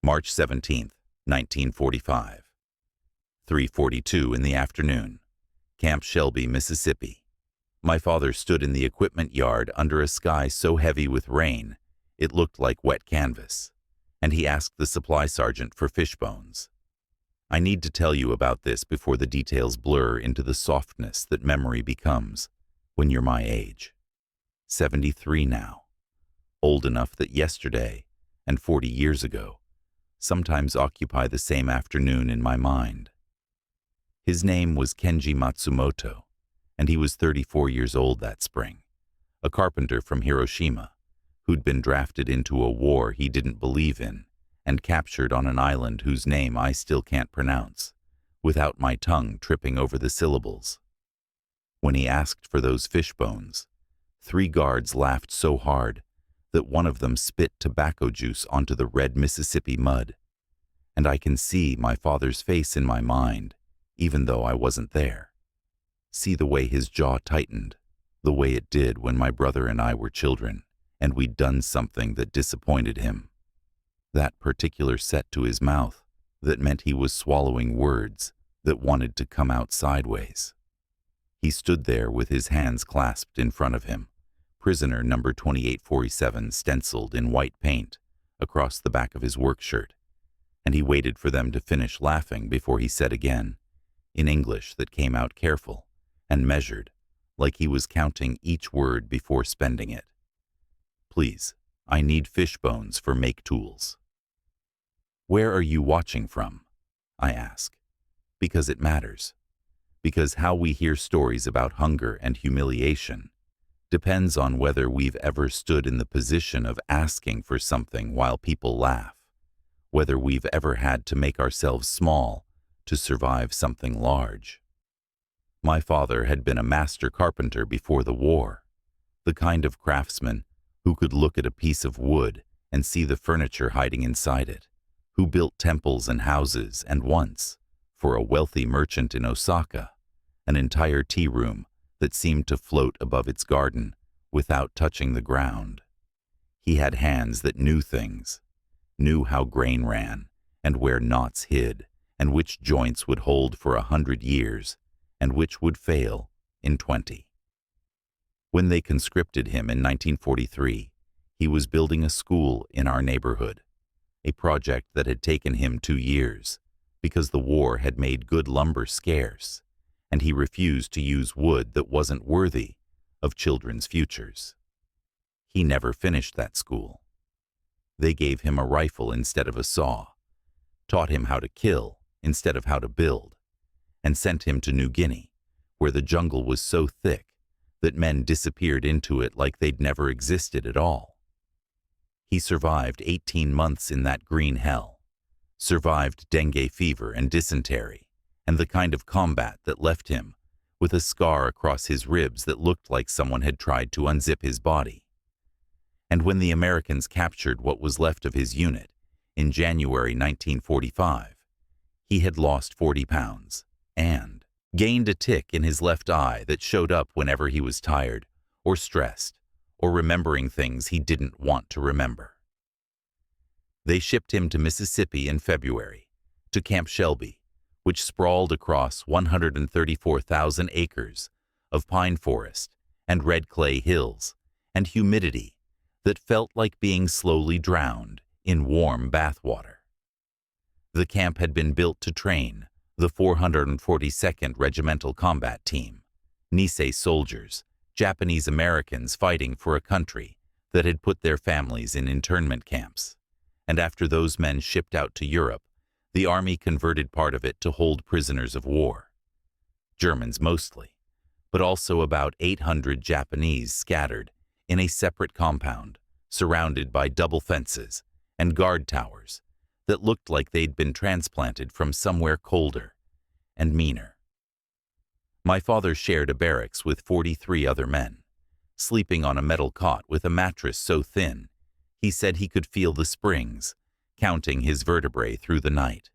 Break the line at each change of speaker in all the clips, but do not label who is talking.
March 17, 1945. 3:42 in the afternoon. Camp Shelby, Mississippi. My father stood in the equipment yard under a sky so heavy with rain it looked like wet canvas, and he asked the supply sergeant for fish bones. I need to tell you about this before the details blur into the softness that memory becomes when you're my age. 73 now. Old enough that yesterday and 40 years ago sometimes occupy the same afternoon in my mind. His name was Kenji Matsumoto, and he was 34 years old that spring, a carpenter from Hiroshima who'd been drafted into a war he didn't believe in and captured on an island whose name I still can't pronounce, without my tongue tripping over the syllables. When he asked for those fish bones, 3 guards laughed so hard that one of them spit tobacco juice onto the red Mississippi mud, and I can see my father's face in my mind, even though I wasn't there. See the way his jaw tightened, the way it did when my brother and I were children, and we'd done something that disappointed him. That particular set to his mouth that meant he was swallowing words that wanted to come out sideways. He stood there with his hands clasped in front of him, prisoner number 2847 stenciled in white paint across the back of his work shirt, and he waited for them to finish laughing before he said again, in English that came out careful and measured, like he was counting each word before spending it. Please, I need fish bones for make tools. Where are you watching from? I ask. Because it matters. Because how we hear stories about hunger and humiliation depends on whether we've ever stood in the position of asking for something while people laugh, whether we've ever had to make ourselves small to survive something large. My father had been a master carpenter before the war, the kind of craftsman who could look at a piece of wood and see the furniture hiding inside it, who built temples and houses and once, for a wealthy merchant in Osaka, an entire tea room that seemed to float above its garden without touching the ground. He had hands that knew things, knew how grain ran and where knots hid, and which joints would hold for 100 years and which would fail in 20. When they conscripted him in 1943, he was building a school in our neighborhood, a project that had taken him 2 years because the war had made good lumber scarce, and he refused to use wood that wasn't worthy of children's futures. He never finished that school. They gave him a rifle instead of a saw, taught him how to kill instead of how to build, and sent him to New Guinea, where the jungle was so thick that men disappeared into it like they'd never existed at all. He survived 18 months in that green hell, survived dengue fever and dysentery, and the kind of combat that left him with a scar across his ribs that looked like someone had tried to unzip his body. And when the Americans captured what was left of his unit in January 1945, he had lost 40 pounds and gained a tic in his left eye that showed up whenever he was tired or stressed or remembering things he didn't want to remember. They shipped him to Mississippi in February, to Camp Shelby, which sprawled across 134,000 acres of pine forest and red clay hills and humidity that felt like being slowly drowned in warm bathwater. The camp had been built to train the 442nd Regimental Combat Team, Nisei soldiers, Japanese Americans fighting for a country that had put their families in internment camps. And after those men shipped out to Europe, the army converted part of it to hold prisoners of war. Germans mostly, but also about 800 Japanese scattered in a separate compound, surrounded by double fences and guard towers that looked like they'd been transplanted from somewhere colder and meaner. My father shared a barracks with 43 other men, sleeping on a metal cot with a mattress so thin he said he could feel the springs counting his vertebrae through the night.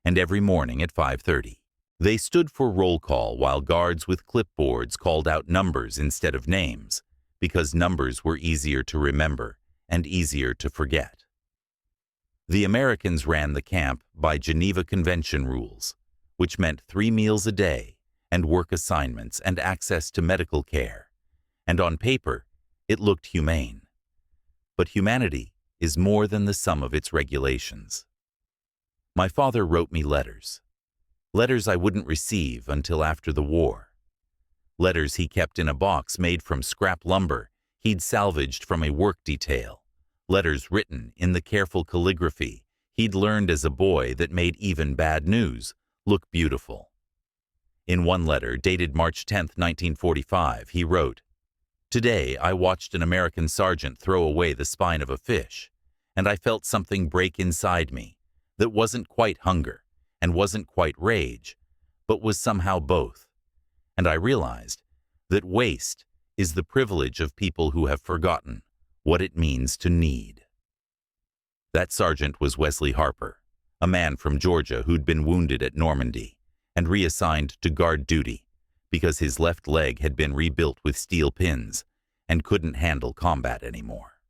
And every morning at 5:30, they stood for roll call while guards with clipboards called out numbers instead of names, because numbers were easier to remember and easier to forget. The Americans ran the camp by Geneva Convention rules, which meant 3 meals a day and work assignments and access to medical care, and on paper, it looked humane. But humanity is more than the sum of its regulations. My father wrote me letters. Letters I wouldn't receive until after the war. Letters he kept in a box made from scrap lumber he'd salvaged from a work detail. Letters written in the careful calligraphy he'd learned as a boy that made even bad news look beautiful. In one letter, dated March 10, 1945, he wrote, "Today I watched an American sergeant throw away the spine of a fish, and I felt something break inside me that wasn't quite hunger and wasn't quite rage, but was somehow both. And I realized that waste is the privilege of people who have forgotten what it means to need." That sergeant was Wesley Harper, a man from Georgia who'd been wounded at Normandy and reassigned to guard duty because his left leg had been rebuilt with steel pins and couldn't handle combat anymore.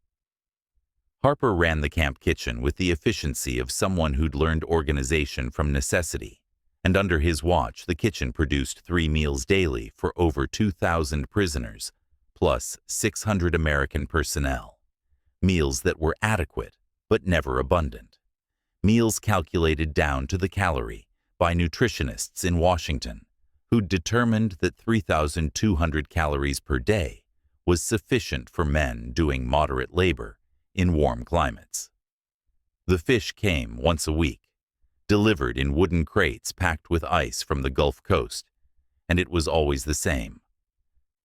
Harper ran the camp kitchen with the efficiency of someone who'd learned organization from necessity, and under his watch the kitchen produced 3 meals daily for over 2,000 prisoners, plus 600 American personnel. Meals that were adequate, but never abundant. Meals calculated down to the calorie by nutritionists in Washington, who'd determined that 3,200 calories per day was sufficient for men doing moderate labor in warm climates. The fish came once a week, delivered in wooden crates packed with ice from the Gulf Coast, and it was always the same.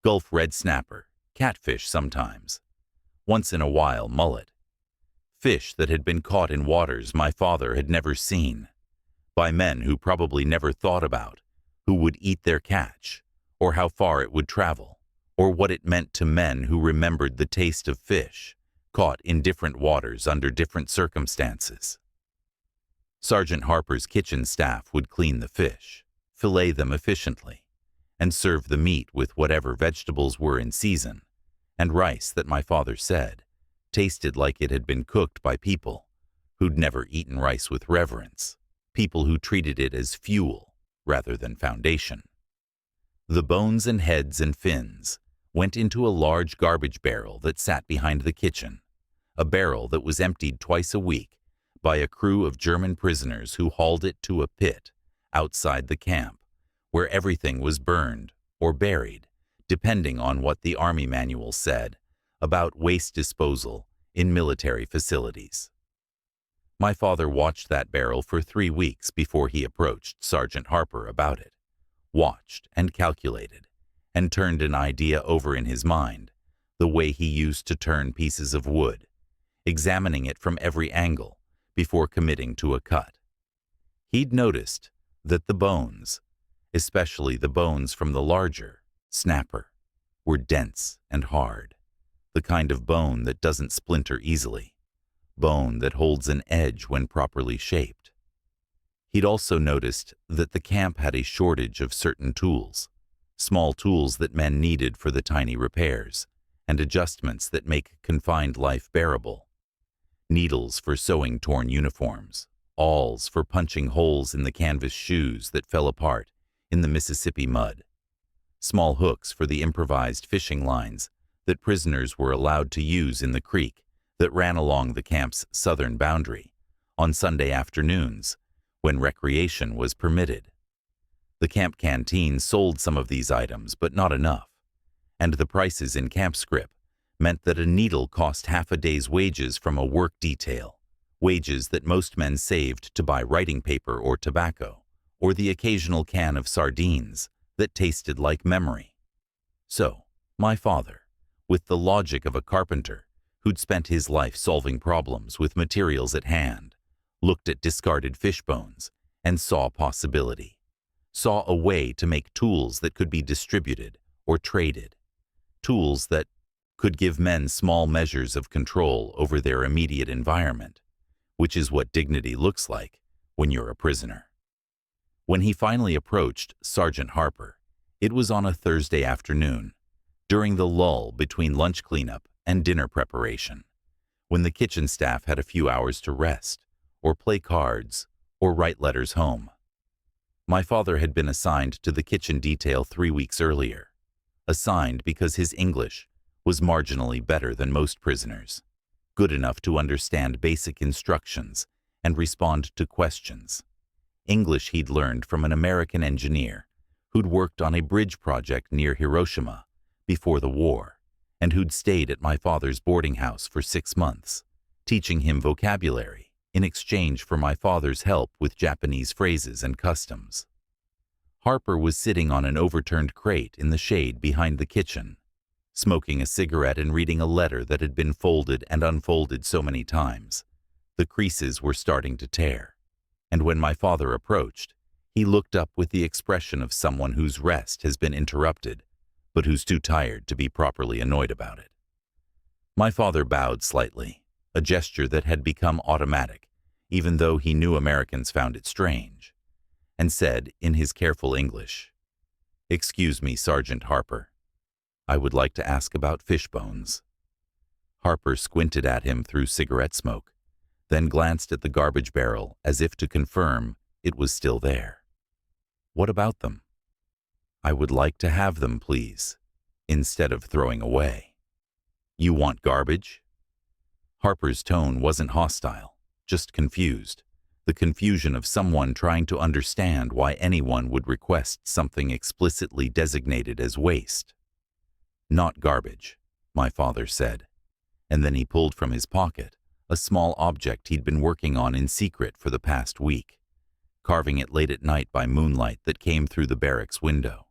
Gulf red snapper, catfish sometimes, once in a while mullet. Fish that had been caught in waters my father had never seen, by men who probably never thought about who would eat their catch, or how far it would travel, or what it meant to men who remembered the taste of fish, caught in different waters under different circumstances. Sergeant Harper's kitchen staff would clean the fish, fillet them efficiently, and serve the meat with whatever vegetables were in season, and rice that my father said tasted like it had been cooked by people who'd never eaten rice with reverence, people who treated it as fuel rather than foundation. The bones and heads and fins went into a large garbage barrel that sat behind the kitchen, a barrel that was emptied twice a week by a crew of German prisoners who hauled it to a pit outside the camp, where everything was burned or buried, depending on what the Army manual said about waste disposal in military facilities. My father watched that barrel for 3 weeks before he approached Sergeant Harper about it, watched and calculated, and turned an idea over in his mind, the way he used to turn pieces of wood, examining it from every angle before committing to a cut. He'd noticed that the bones, especially the bones from the larger snapper, were dense and hard, the kind of bone that doesn't splinter easily, bone that holds an edge when properly shaped. He'd also noticed that the camp had a shortage of certain tools, small tools that men needed for the tiny repairs and adjustments that make confined life bearable. Needles for sewing torn uniforms, awls for punching holes in the canvas shoes that fell apart in the Mississippi mud, small hooks for the improvised fishing lines that prisoners were allowed to use in the creek that ran along the camp's southern boundary on Sunday afternoons when recreation was permitted. The camp canteen sold some of these items, but not enough, and the prices in camp scrip meant that a needle cost half a day's wages from a work detail, wages that most men saved to buy writing paper or tobacco, or the occasional can of sardines that tasted like memory. So, my father, with the logic of a carpenter who'd spent his life solving problems with materials at hand, looked at discarded fish bones and saw possibility, saw a way to make tools that could be distributed or traded, tools that could give men small measures of control over their immediate environment, which is what dignity looks like when you're a prisoner. When he finally approached Sergeant Harper, it was on a Thursday afternoon, during the lull between lunch cleanup and dinner preparation, when the kitchen staff had a few hours to rest or play cards, or write letters home. My father had been assigned to the kitchen detail 3 weeks earlier, assigned because his English was marginally better than most prisoners, good enough to understand basic instructions and respond to questions. English he'd learned from an American engineer who'd worked on a bridge project near Hiroshima before the war and who'd stayed at my father's boarding house for 6 months, teaching him vocabulary in exchange for my father's help with Japanese phrases and customs. Harper was sitting on an overturned crate in the shade behind the kitchen, smoking a cigarette and reading a letter that had been folded and unfolded so many times. The creases were starting to tear, and when my father approached, he looked up with the expression of someone whose rest has been interrupted, but who's too tired to be properly annoyed about it. My father bowed slightly, a gesture that had become automatic, even though he knew Americans found it strange, and said in his careful English, "Excuse me, Sergeant Harper. I would like to ask about fish bones." Harper squinted at him through cigarette smoke, then glanced at the garbage barrel as if to confirm it was still there. "What about them?" "I would like to have them, please, instead of throwing away." "You want garbage?" Harper's tone wasn't hostile, just confused, the confusion of someone trying to understand why anyone would request something explicitly designated as waste. "Not garbage," my father said, and then he pulled from his pocket a small object he'd been working on in secret for the past week, carving it late at night by moonlight that came through the barracks window,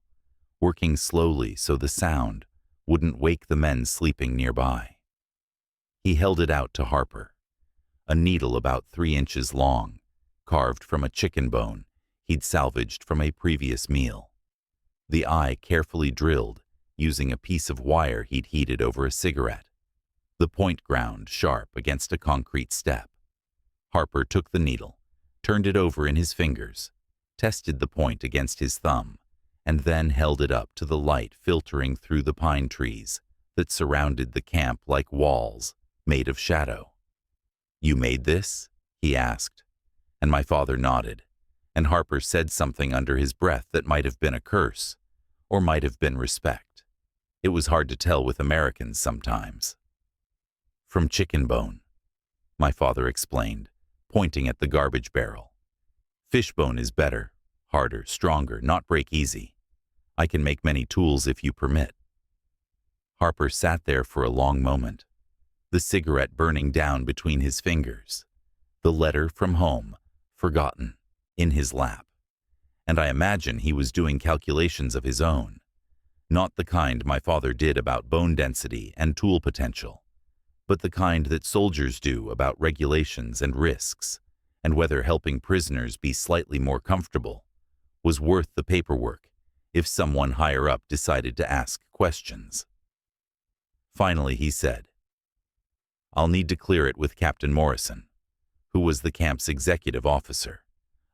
working slowly so the sound wouldn't wake the men sleeping nearby. He held it out to Harper, a needle about 3 inches long, carved from a chicken bone he'd salvaged from a previous meal. The eye carefully drilled using a piece of wire he'd heated over a cigarette, the point ground sharp against a concrete step. Harper took the needle, turned it over in his fingers, tested the point against his thumb, and then held it up to the light filtering through the pine trees that surrounded the camp like walls made of shadow. "You made this?" he asked, and my father nodded, and Harper said something under his breath that might have been a curse, or might have been respect. It was hard to tell with Americans sometimes. "From chicken bone," my father explained, pointing at the garbage barrel. "Fishbone is better, harder, stronger, not break easy. I can make many tools if you permit." Harper sat there for a long moment, the cigarette burning down between his fingers, the letter from home, forgotten, in his lap. And I imagine he was doing calculations of his own, not the kind my father did about bone density and tool potential, but the kind that soldiers do about regulations and risks, and whether helping prisoners be slightly more comfortable was worth the paperwork if someone higher up decided to ask questions. Finally, he said, "I'll need to clear it with Captain Morrison," who was the camp's executive officer,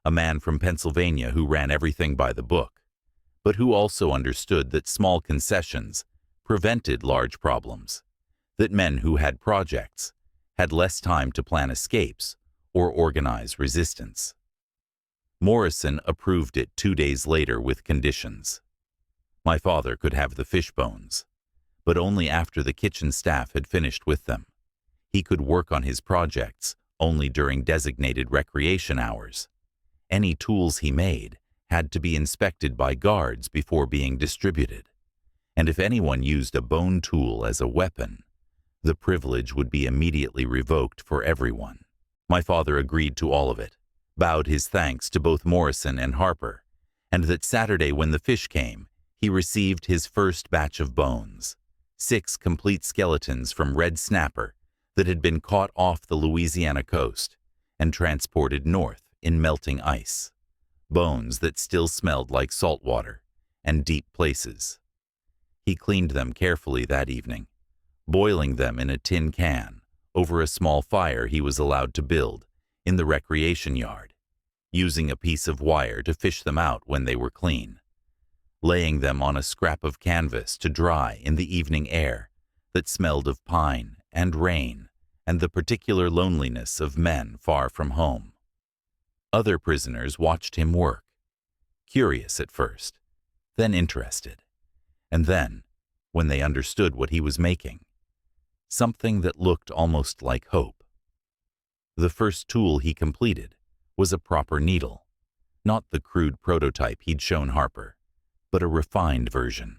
a man from Pennsylvania who ran everything by the book, but who also understood that small concessions prevented large problems, that men who had projects had less time to plan escapes or organize resistance. Morrison approved it 2 days later with conditions. My father could have the fish bones, but only after the kitchen staff had finished with them. He could work on his projects only during designated recreation hours. Any tools he made had to be inspected by guards before being distributed, and if anyone used a bone tool as a weapon, the privilege would be immediately revoked for everyone. My father agreed to all of it, bowed his thanks to both Morrison and Harper, and that Saturday when the fish came, he received his first batch of bones, 6 complete skeletons from red snapper that had been caught off the Louisiana coast and transported north in melting ice, bones that still smelled like salt water and deep places. He cleaned them carefully that evening, boiling them in a tin can over a small fire he was allowed to build in the recreation yard, using a piece of wire to fish them out when they were clean, laying them on a scrap of canvas to dry in the evening air that smelled of pine and rain and the particular loneliness of men far from home. Other prisoners watched him work, curious at first, then interested, and then, when they understood what he was making, something that looked almost like hope. The first tool he completed was a proper needle, not the crude prototype he'd shown Harper, but a refined version.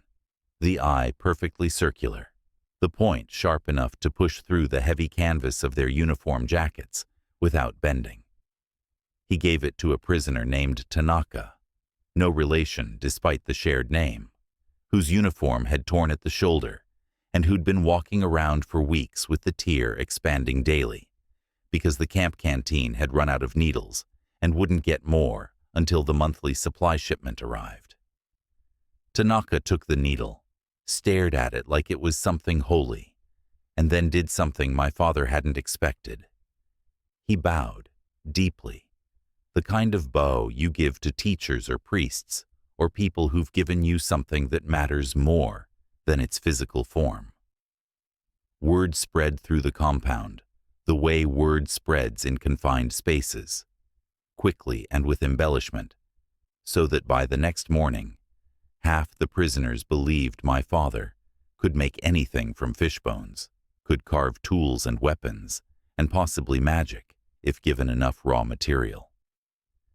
The eye perfectly circular, the point sharp enough to push through the heavy canvas of their uniform jackets without bending. He gave it to a prisoner named Tanaka, no relation despite the shared name, whose uniform had torn at the shoulder and who'd been walking around for weeks with the tear expanding daily, because the camp canteen had run out of needles and wouldn't get more until the monthly supply shipment arrived. Tanaka took the needle, stared at it like it was something holy, and then did something my father hadn't expected. He bowed, deeply, the kind of bow you give to teachers or priests, or people who've given you something that matters more than its physical form. Word spread through the compound, the way word spreads in confined spaces, quickly and with embellishment, so that by the next morning, half the prisoners believed my father could make anything from fish bones, could carve tools and weapons, and possibly magic if given enough raw material.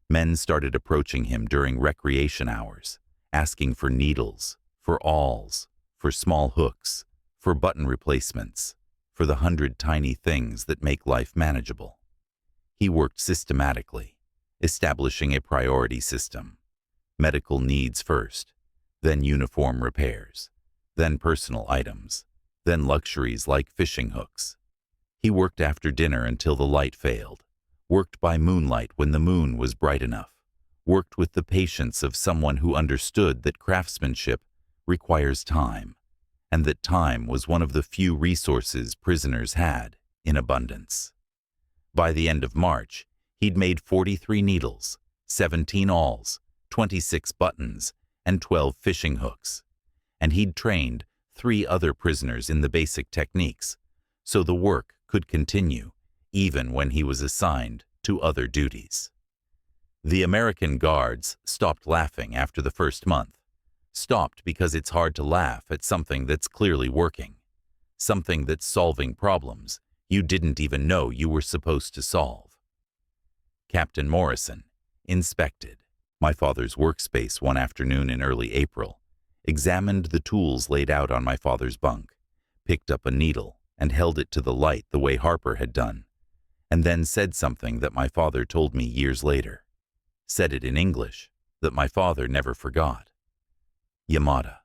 Men started approaching him during recreation hours, asking for needles, for awls, for small hooks, for button replacements, for the 100 tiny things that make life manageable. He worked systematically, establishing a priority system. Medical needs first, then uniform repairs, then personal items, then luxuries like fishing hooks. He worked after dinner until the light failed, worked by moonlight when the moon was bright enough, worked with the patience of someone who understood that craftsmanship requires time, and that time was one of the few resources prisoners had in abundance. By the end of March, he'd made 43 needles, 17 awls, 26 buttons, and 12 fishing hooks, and he'd trained 3 other prisoners in the basic techniques, so the work could continue even when he was assigned to other duties. The American guards stopped laughing after the first month, stopped because it's hard to laugh at something that's clearly working, something that's solving problems you didn't even know you were supposed to solve. Captain Morrison inspected my father's workspace one afternoon in early April, examined the tools laid out on my father's bunk, picked up a needle and held it to the light the way Harper had done, and then said something that my father told me years later, said it in English that my father never forgot. "Yamada,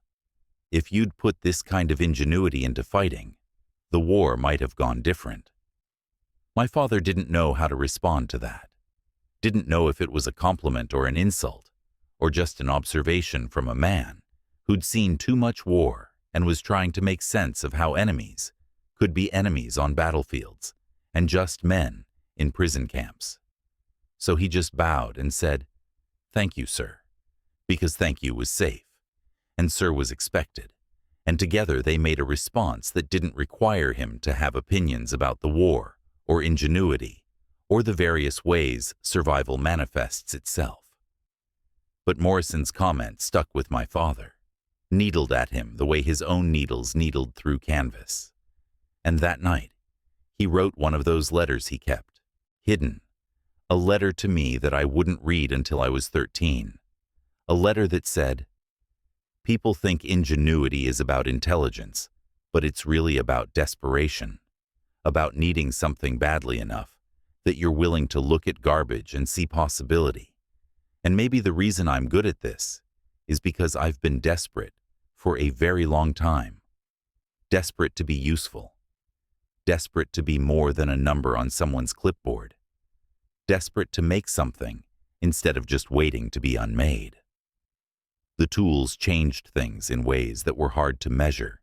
if you'd put this kind of ingenuity into fighting, the war might have gone different." My father didn't know how to respond to that. Didn't know if it was a compliment or an insult, or just an observation from a man who'd seen too much war and was trying to make sense of how enemies could be enemies on battlefields and just men in prison camps. So he just bowed and said, "Thank you, sir," because thank you was safe, and sir was expected, and together they made a response that didn't require him to have opinions about the war or ingenuity or the various ways survival manifests itself. But Morrison's comment stuck with my father, needled at him the way his own needles needled through canvas. And that night, he wrote one of those letters he kept, hidden, a letter to me that I wouldn't read until I was 13, a letter that said, "People think ingenuity is about intelligence, but it's really about desperation, about needing something badly enough that you're willing to look at garbage and see possibility. And maybe the reason I'm good at this is because I've been desperate for a very long time. Desperate to be useful. Desperate to be more than a number on someone's clipboard. Desperate to make something instead of just waiting to be unmade." The tools changed things in ways that were hard to measure,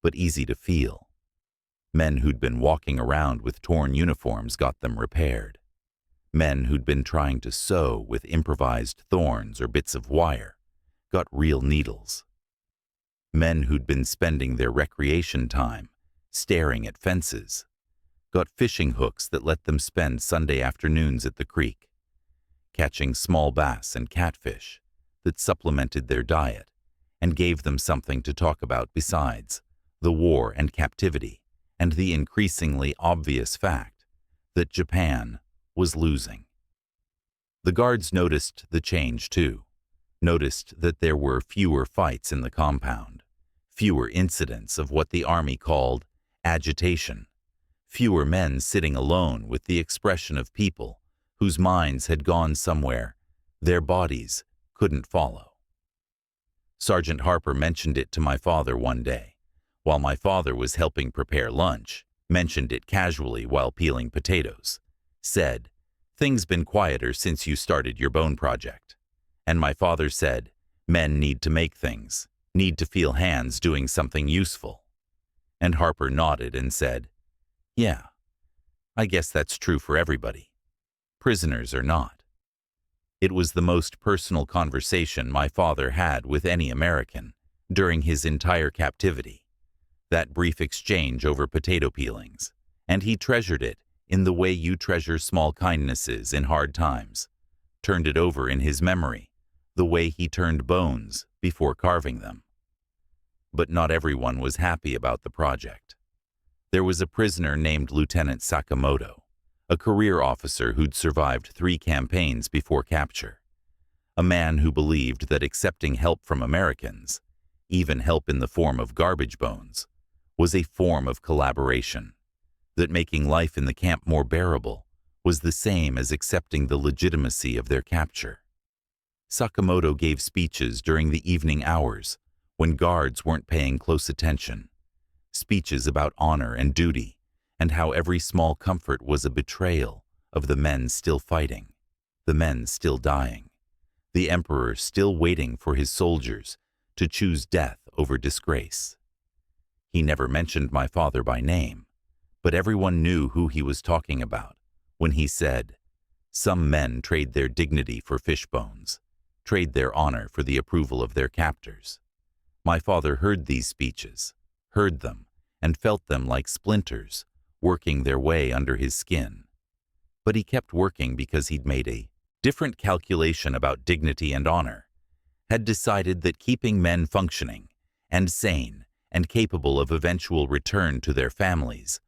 but easy to feel. Men who'd been walking around with torn uniforms got them repaired. Men who'd been trying to sew with improvised thorns or bits of wire got real needles. Men who'd been spending their recreation time staring at fences got fishing hooks that let them spend Sunday afternoons at the creek, catching small bass and catfish that supplemented their diet and gave them something to talk about besides the war and captivity and the increasingly obvious fact that Japan was losing. The guards noticed the change too, noticed that there were fewer fights in the compound, fewer incidents of what the army called agitation, fewer men sitting alone with the expression of people whose minds had gone somewhere their bodies couldn't follow. Sergeant Harper mentioned it to my father one day, while my father was helping prepare lunch, mentioned it casually while peeling potatoes, said, "Things been quieter since you started your bone project." And my father said, "Men need to make things, need to feel hands doing something useful." And Harper nodded and said, "Yeah, I guess that's true for everybody, prisoners or not." It was the most personal conversation my father had with any American during his entire captivity, that brief exchange over potato peelings, and he treasured it in the way you treasure small kindnesses in hard times, turned it over in his memory, the way he turned bones before carving them. But not everyone was happy about the project. There was a prisoner named Lieutenant Sakamoto, a career officer who'd survived 3 campaigns before capture, a man who believed that accepting help from Americans, even help in the form of garbage bones, was a form of collaboration, that making life in the camp more bearable was the same as accepting the legitimacy of their capture. Sakamoto gave speeches during the evening hours when guards weren't paying close attention, speeches about honor and duty, and how every small comfort was a betrayal of the men still fighting, the men still dying, the emperor still waiting for his soldiers to choose death over disgrace. He never mentioned my father by name, but everyone knew who he was talking about when he said, "Some men trade their dignity for fish bones, trade their honor for the approval of their captors." My father heard these speeches, heard them, and felt them like splinters working their way under his skin. But he kept working because he'd made a different calculation about dignity and honor, had decided that keeping men functioning and sane and capable of eventual return to their families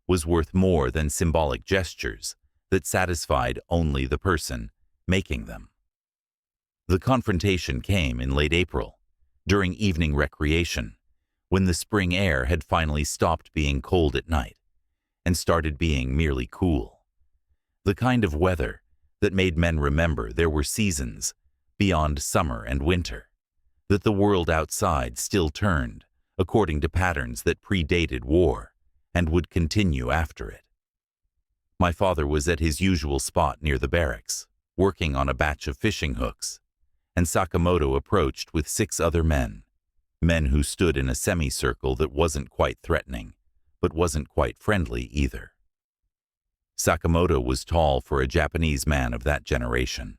was worth more than symbolic gestures that satisfied only the person making them. The confrontation came in late April, during evening recreation, when the spring air had finally stopped being cold at night and started being merely cool. The kind of weather that made men remember there were seasons beyond summer and winter, that the world outside still turned according to patterns that predated war and would continue after it. My father was at his usual spot near the barracks, working on a batch of fishing hooks, and Sakamoto approached with 6 other men who stood in a semicircle that wasn't quite threatening, but wasn't quite friendly either. Sakamoto was tall for a Japanese man of that generation,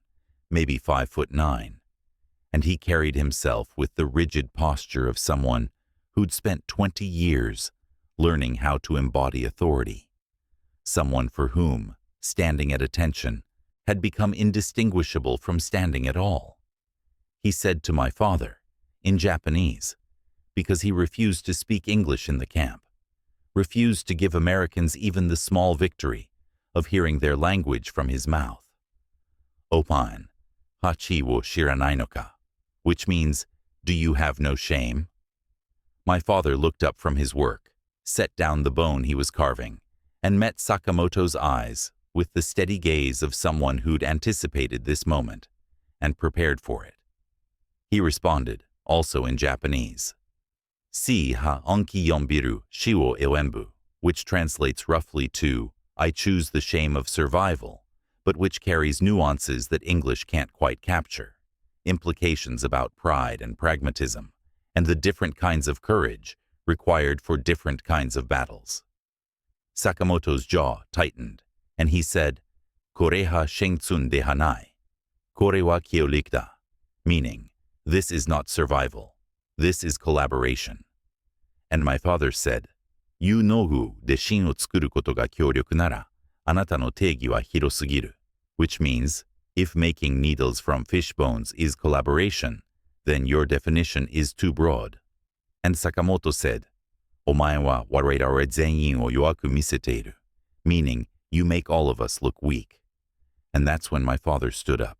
maybe 5'9", and he carried himself with the rigid posture of someone who'd spent 20 years learning how to embody authority, someone for whom standing at attention had become indistinguishable from standing at all. He said to my father, in Japanese, because he refused to speak English in the camp, refused to give Americans even the small victory of hearing their language from his mouth. "Oppan, hachi wo shiranai no ka," which means, "Do you have no shame?" My father looked up from his work, set down the bone he was carving, and met Sakamoto's eyes with the steady gaze of someone who'd anticipated this moment and prepared for it. He responded, also in Japanese, "Si ha onki yombiru shi wo ewenbu," which translates roughly to, "I choose the shame of survival," but which carries nuances that English can't quite capture, implications about pride and pragmatism, and the different kinds of courage required for different kinds of battles. Sakamoto's jaw tightened, and he said, "Kore ha shengtsun de hanai, kore wa kyolik da," meaning, "This is not survival, this is collaboration." And my father said, 有農具で芯を作ることが協力なら、あなたの定義は広すぎる。Which means, if making needles from fish bones is collaboration, then your definition is too broad. And Sakamoto said, お前は我々全員を弱く見せている. Meaning, you make all of us look weak. And that's when my father stood up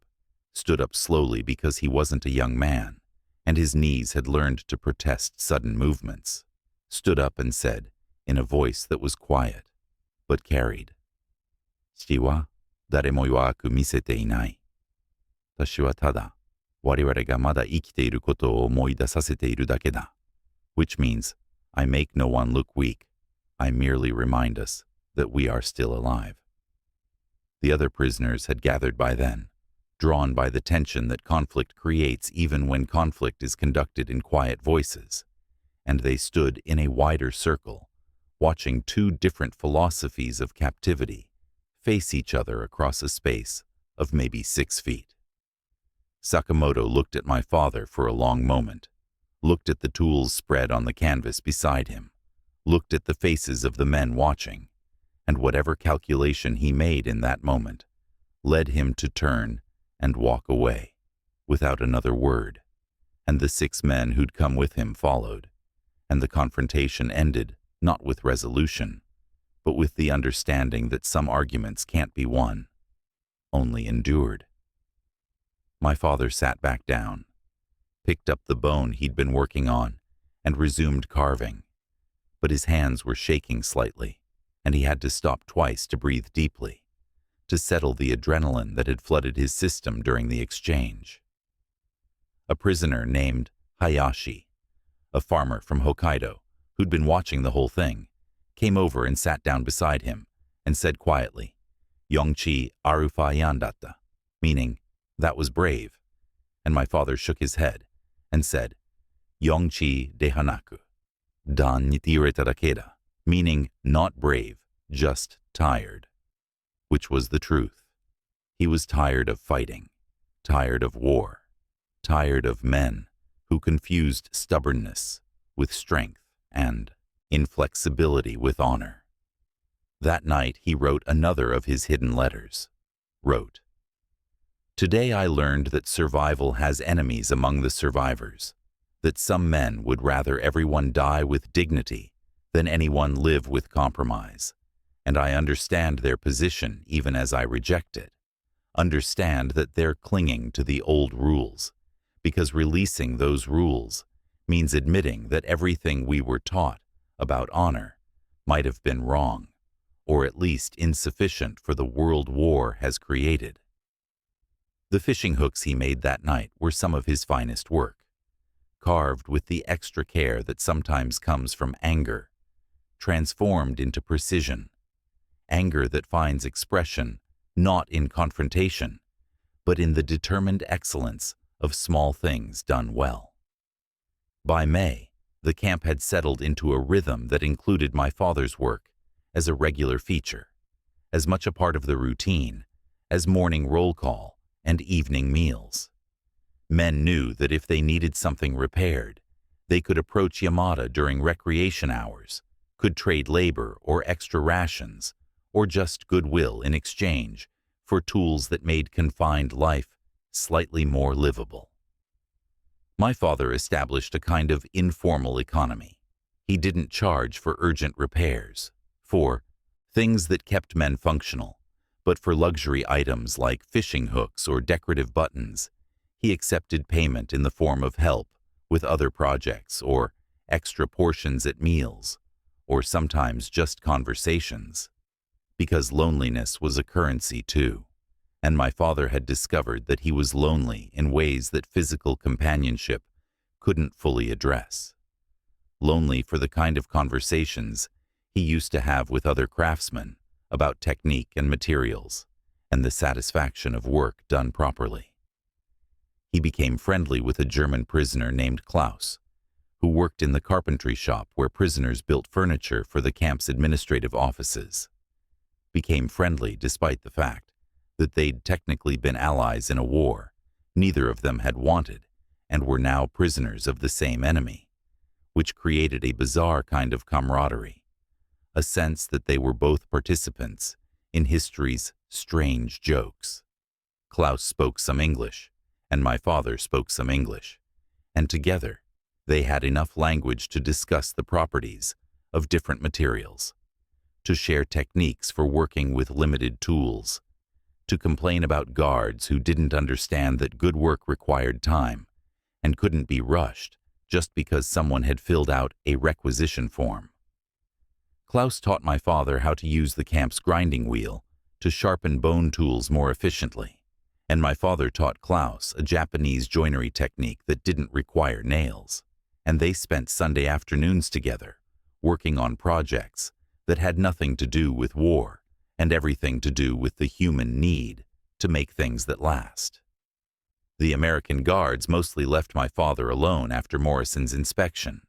slowly because he wasn't a young man, and his knees had learned to protest sudden movements. Stood up and said, in a voice that was quiet, but carried, 父は誰も弱く見せていない。私はただ我々がまだ生きていることを思い出させているだけだ。Which means, I make no one look weak. I merely remind us that we are still alive. The other prisoners had gathered by then, drawn by the tension that conflict creates even when conflict is conducted in quiet voices, and they stood in a wider circle, watching two different philosophies of captivity face each other across a space of maybe 6 feet. Sakamoto looked at my father for a long moment, looked at the tools spread on the canvas beside him, looked at the faces of the men watching, and whatever calculation he made in that moment led him to turn and walk away, without another word, and the 6 men who'd come with him followed, and the confrontation ended not with resolution, but with the understanding that some arguments can't be won, only endured. My father sat back down, picked up the bone he'd been working on, and resumed carving, but his hands were shaking slightly, and he had to stop twice to breathe deeply, to settle the adrenaline that had flooded his system during the exchange. A prisoner named Hayashi, a farmer from Hokkaido, who'd been watching the whole thing, came over and sat down beside him and said quietly, Yongchi arufa yandatta, meaning, that was brave, and my father shook his head and said, Yongchi de hanaku, dan nitireta dakeda, meaning not brave, just tired, which was the truth. He was tired of fighting, tired of war, tired of men who confused stubbornness with strength and inflexibility with honor. That night he wrote another of his hidden letters. Wrote, Today I learned that survival has enemies among the survivors, that some men would rather everyone die with dignity than anyone live with compromise, and I understand their position even as I reject it. Understand that they're clinging to the old rules, because releasing those rules means admitting that everything we were taught about honor might have been wrong, or at least insufficient for the world war has created. The fishing hooks he made that night were some of his finest work, carved with the extra care that sometimes comes from anger, transformed into precision, anger that finds expression not in confrontation, but in the determined excellence of small things done well. By May, the camp had settled into a rhythm that included my father's work as a regular feature, as much a part of the routine as morning roll call and evening meals. Men knew that if they needed something repaired, they could approach Yamada during recreation hours, could trade labor or extra rations, or just goodwill in exchange for tools that made confined life slightly more livable. My father established a kind of informal economy. He didn't charge for urgent repairs, for things that kept men functional, but for luxury items like fishing hooks or decorative buttons, he accepted payment in the form of help with other projects or extra portions at meals, or sometimes just conversations, because loneliness was a currency too, and my father had discovered that he was lonely in ways that physical companionship couldn't fully address. Lonely for the kind of conversations he used to have with other craftsmen about technique and materials, and the satisfaction of work done properly. He became friendly with a German prisoner named Klaus, who worked in the carpentry shop where prisoners built furniture for the camp's administrative offices. Became friendly despite the fact that they'd technically been allies in a war neither of them had wanted and were now prisoners of the same enemy, which created a bizarre kind of camaraderie, a sense that they were both participants in history's strange jokes. Klaus spoke some English, and my father spoke some English, and together they had enough language to discuss the properties of different materials, to share techniques for working with limited tools, to complain about guards who didn't understand that good work required time and couldn't be rushed just because someone had filled out a requisition form. Klaus taught my father how to use the camp's grinding wheel to sharpen bone tools more efficiently, and my father taught Klaus a Japanese joinery technique that didn't require nails, and they spent Sunday afternoons together working on projects that had nothing to do with war and everything to do with the human need to make things that last. The American guards mostly left my father alone after Morrison's inspection.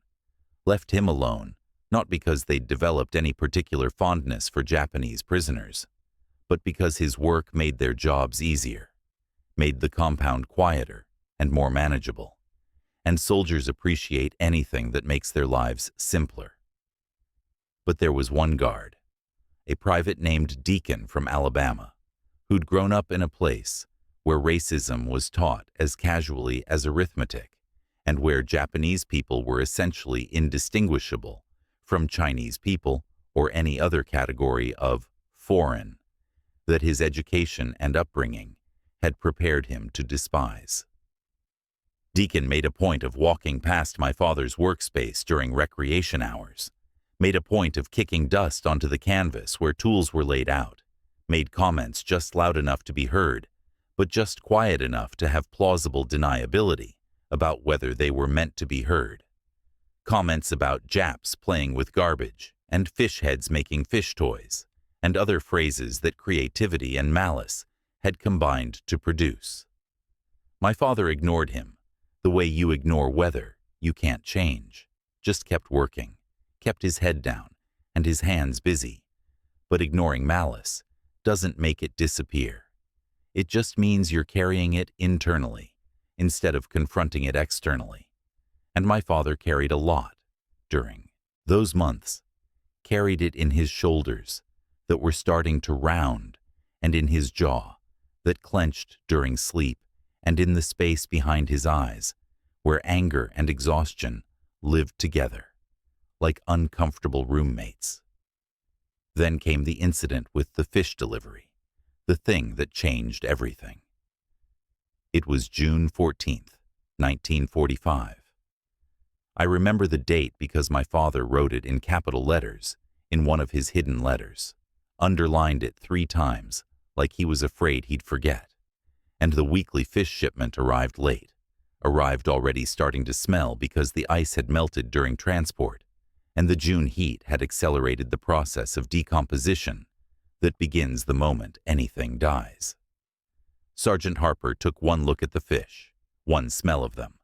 Left him alone, not because they'd developed any particular fondness for Japanese prisoners, but because his work made their jobs easier, made the compound quieter and more manageable, and soldiers appreciate anything that makes their lives simpler. But there was one guard, a private named Deacon from Alabama, who'd grown up in a place where racism was taught as casually as arithmetic, and where Japanese people were essentially indistinguishable from Chinese people or any other category of foreign that his education and upbringing had prepared him to despise. Deacon made a point of walking past my father's workspace during recreation hours, made a point of kicking dust onto the canvas where tools were laid out, made comments just loud enough to be heard, but just quiet enough to have plausible deniability about whether they were meant to be heard. Comments about Japs playing with garbage and fish heads making fish toys, and other phrases that creativity and malice had combined to produce. My father ignored him, the way you ignore weather you can't change, just kept working, kept his head down and his hands busy. But ignoring malice doesn't make it disappear. It just means you're carrying it internally instead of confronting it externally. And my father carried a lot during those months, carried it in his shoulders that were starting to round, and in his jaw that clenched during sleep, and in the space behind his eyes where anger and exhaustion lived together like uncomfortable roommates. Then came the incident with the fish delivery, the thing that changed everything. It was June 14th, 1945. I remember the date because my father wrote it in capital letters in one of his hidden letters, underlined it 3 times like he was afraid he'd forget. And the weekly fish shipment arrived late, arrived already starting to smell because the ice had melted during transport, and the June heat had accelerated the process of decomposition that begins the moment anything dies. Sergeant Harper took one look at the fish, one smell of them,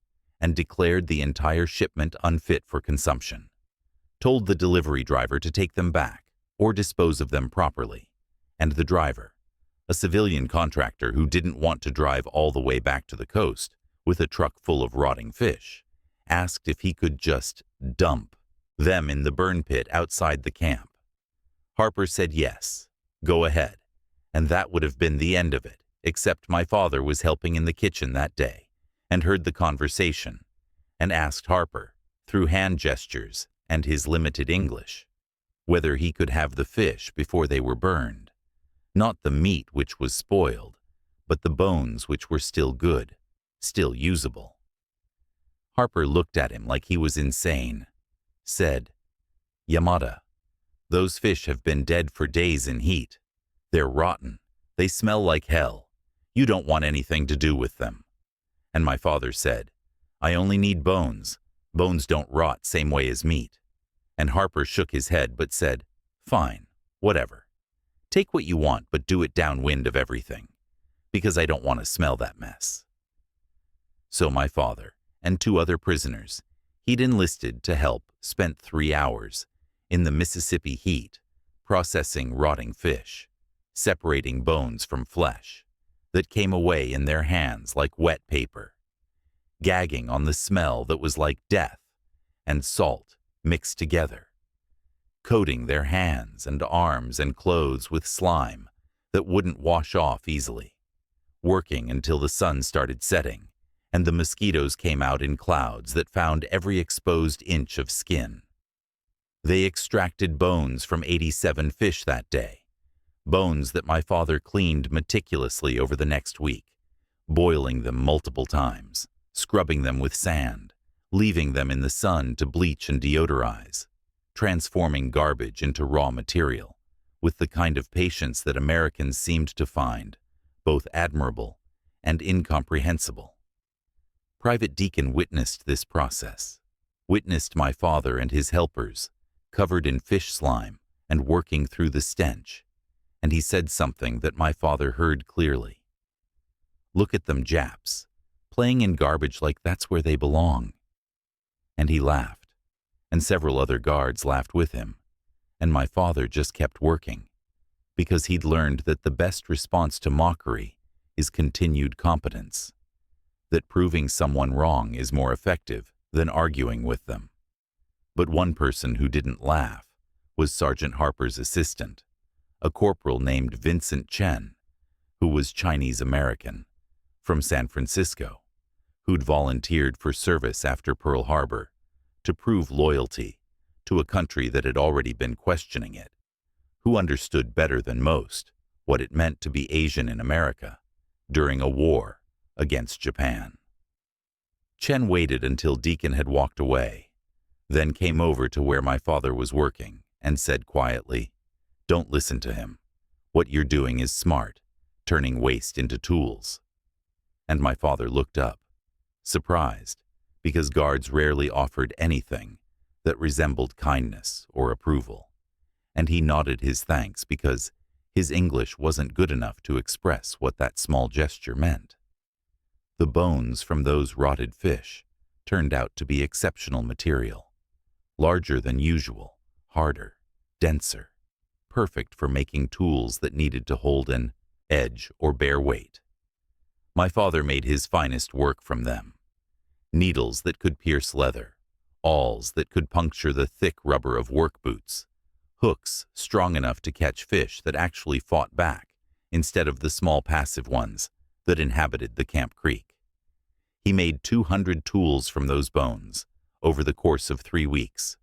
and declared the entire shipment unfit for consumption, told the delivery driver to take them back or dispose of them properly, and the driver, a civilian contractor who didn't want to drive all the way back to the coast with a truck full of rotting fish, asked if he could just dump them in the burn pit outside the camp. Harper said yes, go ahead, and that would have been the end of it, except my father was helping in the kitchen that day and heard the conversation and asked Harper, through hand gestures and his limited English, whether he could have the fish before they were burned, not the meat which was spoiled, but the bones which were still good, still usable. Harper looked at him like he was insane, said, "Yamada, those fish have been dead for days in heat. They're rotten. They smell like hell. You don't want anything to do with them." And my father said, "I only need bones. Bones don't rot same way as meat." And Harper shook his head but said, "Fine, whatever. Take what you want, but do it downwind of everything, because I don't want to smell that mess." So my father and 2 other prisoners he'd enlisted to help spent 3 hours in the Mississippi heat processing rotting fish, separating bones from flesh that came away in their hands like wet paper, gagging on the smell that was like death and salt mixed together, coating their hands and arms and clothes with slime that wouldn't wash off easily, working until the sun started setting and the mosquitoes came out in clouds that found every exposed inch of skin. They extracted bones from 87 fish that day, bones that my father cleaned meticulously over the next week, boiling them multiple times, scrubbing them with sand, leaving them in the sun to bleach and deodorize, transforming garbage into raw material, with the kind of patience that Americans seemed to find both admirable and incomprehensible. Private Deacon witnessed this process, witnessed my father and his helpers, covered in fish slime and working through the stench, and he said something that my father heard clearly. "Look at them Japs, playing in garbage like that's where they belong." And he laughed, and several other guards laughed with him, and my father just kept working, because he'd learned that the best response to mockery is continued competence, that proving someone wrong is more effective than arguing with them. But one person who didn't laugh was Sergeant Harper's assistant, a corporal named Vincent Chen, who was Chinese-American, from San Francisco, who'd volunteered for service after Pearl Harbor to prove loyalty to a country that had already been questioning it, who understood better than most what it meant to be Asian in America during a war against Japan. Chen waited until Deacon had walked away, then came over to where my father was working and said quietly, "Don't listen to him. What you're doing is smart, turning waste into tools." And my father looked up, surprised, because guards rarely offered anything that resembled kindness or approval, and he nodded his thanks because his English wasn't good enough to express what that small gesture meant. The bones from those rotted fish turned out to be exceptional material, larger than usual, harder, denser, perfect for making tools that needed to hold an edge or bear weight. My father made his finest work from them. Needles that could pierce leather, awls that could puncture the thick rubber of work boots, hooks strong enough to catch fish that actually fought back instead of the small passive ones that inhabited the Camp Creek. He made 200 tools from those bones over the course of 3 weeks,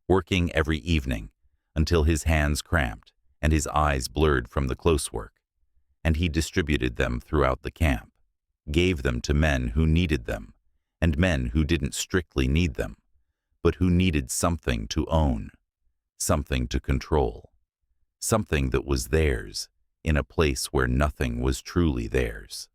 working every evening until his hands cramped and his eyes blurred from the close work, and he distributed them throughout the camp, gave them to men who needed them and men who didn't strictly need them, but who needed something to own, something to control, something that was theirs in a place where nothing was truly theirs.